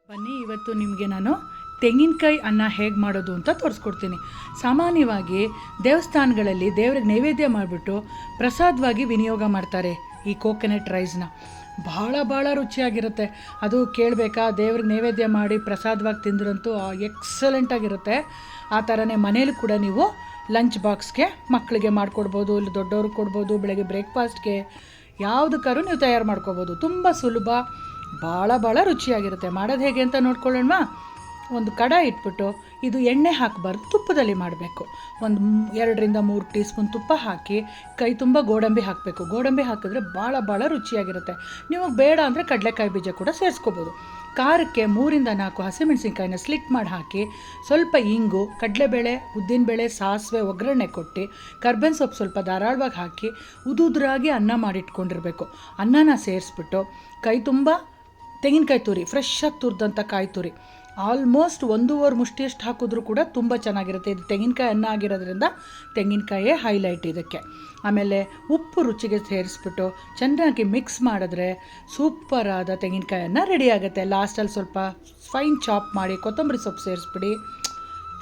ಬನ್ನಿ ಇವತ್ತು ನಿಮಗೆ ನಾನು ತೆಂಗಿನಕಾಯಿ ಅನ್ನ ಹೇಗೆ ಮಾಡೋದು ಅಂತ ತೋರಿಸ್ಕೊಡ್ತೀನಿ. ಸಾಮಾನ್ಯವಾಗಿ ದೇವಸ್ಥಾನಗಳಲ್ಲಿ ದೇವ್ರಿಗೆ ನೈವೇದ್ಯ ಮಾಡಿಬಿಟ್ಟು ಪ್ರಸಾದವಾಗಿ ವಿನಿಯೋಗ ಮಾಡ್ತಾರೆ ಈ ಕೋಕೋನಟ್ ರೈಸ್ನ. ಭಾಳ ರುಚಿಯಾಗಿರುತ್ತೆ. ಅದು ಕೇಳಬೇಕಾ, ದೇವ್ರಿಗೆ ನೈವೇದ್ಯ ಮಾಡಿ ಪ್ರಸಾದವಾಗಿ ತಿಂದ್ರಂತೂ ಎಕ್ಸಲೆಂಟಾಗಿರುತ್ತೆ. ಆ ಥರನೇ ಮನೇಲಿ ಕೂಡ ನೀವು ಲಂಚ್ ಬಾಕ್ಸ್ಗೆ ಮಕ್ಕಳಿಗೆ ಮಾಡಿಕೊಡ್ಬೋದು, ಇಲ್ಲಿ ದೊಡ್ಡವ್ರಿಗೆ ಕೊಡ್ಬೋದು, ಬೆಳಗ್ಗೆ ಬ್ರೇಕ್ಫಾಸ್ಟ್ಗೆ ಯಾವುದಕ್ಕಾದ್ರೂ ನೀವು ತಯಾರು ಮಾಡ್ಕೋಬೋದು. ತುಂಬ ಸುಲಭ, ಭಾಳ ರುಚಿಯಾಗಿರುತ್ತೆ. ಮಾಡೋದು ಹೇಗೆ ಅಂತ ನೋಡ್ಕೊಳ್ಳೋಣ. ಒಂದು ಕಡಾಯಿ ಇಟ್ಬಿಟ್ಟು, ಇದು ಎಣ್ಣೆ ಹಾಕಬಾರ್ದು, ತುಪ್ಪದಲ್ಲಿ ಮಾಡಬೇಕು. ಒಂದು 2-3 ಟೀ ಸ್ಪೂನ್ ತುಪ್ಪ ಹಾಕಿ ಕೈ ತುಂಬ ಗೋಡಂಬಿ ಹಾಕಬೇಕು. ಗೋಡಂಬಿ ಹಾಕಿದ್ರೆ ಭಾಳ ರುಚಿಯಾಗಿರುತ್ತೆ. ನೀವು ಬೇಡ ಅಂದರೆ ಕಡಲೆಕಾಯಿ ಬೀಜ ಕೂಡ ಸೇರಿಸ್ಕೋಬೋದು. ಖಾರಕ್ಕೆ 3-4 ಹಸಿಮೆಣಸಿನ್ಕಾಯಿನ ಸ್ಲಿಟ್ ಮಾಡಿ ಹಾಕಿ, ಸ್ವಲ್ಪ ಇಂಗು, ಕಡಲೆಬೇಳೆ, ಉದ್ದಿನಬೇಳೆ, ಸಾಸಿವೆ ಒಗ್ಗರಣೆ ಕೊಟ್ಟು, ಕರ್ಬೇವಿನ ಸೊಪ್ಪು ಸ್ವಲ್ಪ ಧಾರಾಳವಾಗಿ ಹಾಕಿ ಉದುರಾಗಿ ಅನ್ನ ಮಾಡಿಟ್ಕೊಂಡಿರಬೇಕು. ಅನ್ನನ ಸೇರಿಸ್ಬಿಟ್ಟು ಕೈ ತುಂಬ ತೆಂಗಿನಕಾಯಿ ತುರಿ, ಫ್ರೆಶ್ಶಾಗಿ ತುರಿದಂಥ ಕಾಯಿ ತುರಿ, ಆಲ್ಮೋಸ್ಟ್ 1.5 ಮುಷ್ಟಿಯಷ್ಟು ಹಾಕಿದ್ರೂ ಕೂಡ ತುಂಬ ಚೆನ್ನಾಗಿರುತ್ತೆ. ಇದು ತೆಂಗಿನಕಾಯಿ ಅನ್ನ ಆಗಿರೋದ್ರಿಂದ ತೆಂಗಿನಕಾಯೇ ಹೈಲೈಟ್ ಇದಕ್ಕೆ. ಆಮೇಲೆ ಉಪ್ಪು ರುಚಿಗೆ ಸೇರಿಸ್ಬಿಟ್ಟು ಚೆನ್ನಾಗಿ ಮಿಕ್ಸ್ ಮಾಡಿದ್ರೆ ಸೂಪರಾದ ತೆಂಗಿನಕಾಯಿ ಅನ್ನ ರೆಡಿ ಆಗುತ್ತೆ. ಲಾಸ್ಟಲ್ಲಿ ಸ್ವಲ್ಪ ಫೈನ್ ಚಾಪ್ ಮಾಡಿ ಕೊತ್ತಂಬರಿ ಸೊಪ್ಪು ಸೇರಿಸ್ಬಿಡಿ,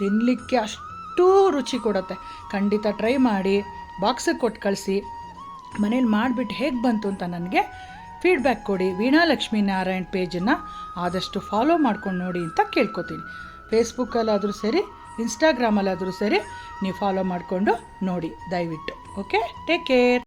ತಿನ್ನಲಿಕ್ಕೆ ಅಷ್ಟು ರುಚಿ ಕೊಡುತ್ತೆ. ಖಂಡಿತ ಟ್ರೈ ಮಾಡಿ, ಬಾಕ್ಸಿಗೆ ಕೊಟ್ಟು ಕಳಿಸಿ. ಮನೇಲಿ ಮಾಡಿಬಿಟ್ಟು ಹೇಗೆ ಬಂತು ಅಂತ ನನಗೆ ಫೀಡ್ಬ್ಯಾಕ್ ಕೊಡಿ. ವೀಣಾ ಲಕ್ಷ್ಮೀ ನಾರಾಯಣ್ ಪೇಜನ್ನು ಆದಷ್ಟು ಫಾಲೋ ಮಾಡ್ಕೊಂಡು ನೋಡಿ ಅಂತ ಕೇಳ್ಕೊತೀನಿ. ಫೇಸ್ಬುಕ್ಕಲ್ಲಾದರೂ ಸರಿ, ಇನ್ಸ್ಟಾಗ್ರಾಮಲ್ಲಾದರೂ ಸರಿ ನೀವು ಫಾಲೋ ಮಾಡಿಕೊಂಡು ನೋಡಿ ದಯವಿಟ್ಟು. Okay, take care.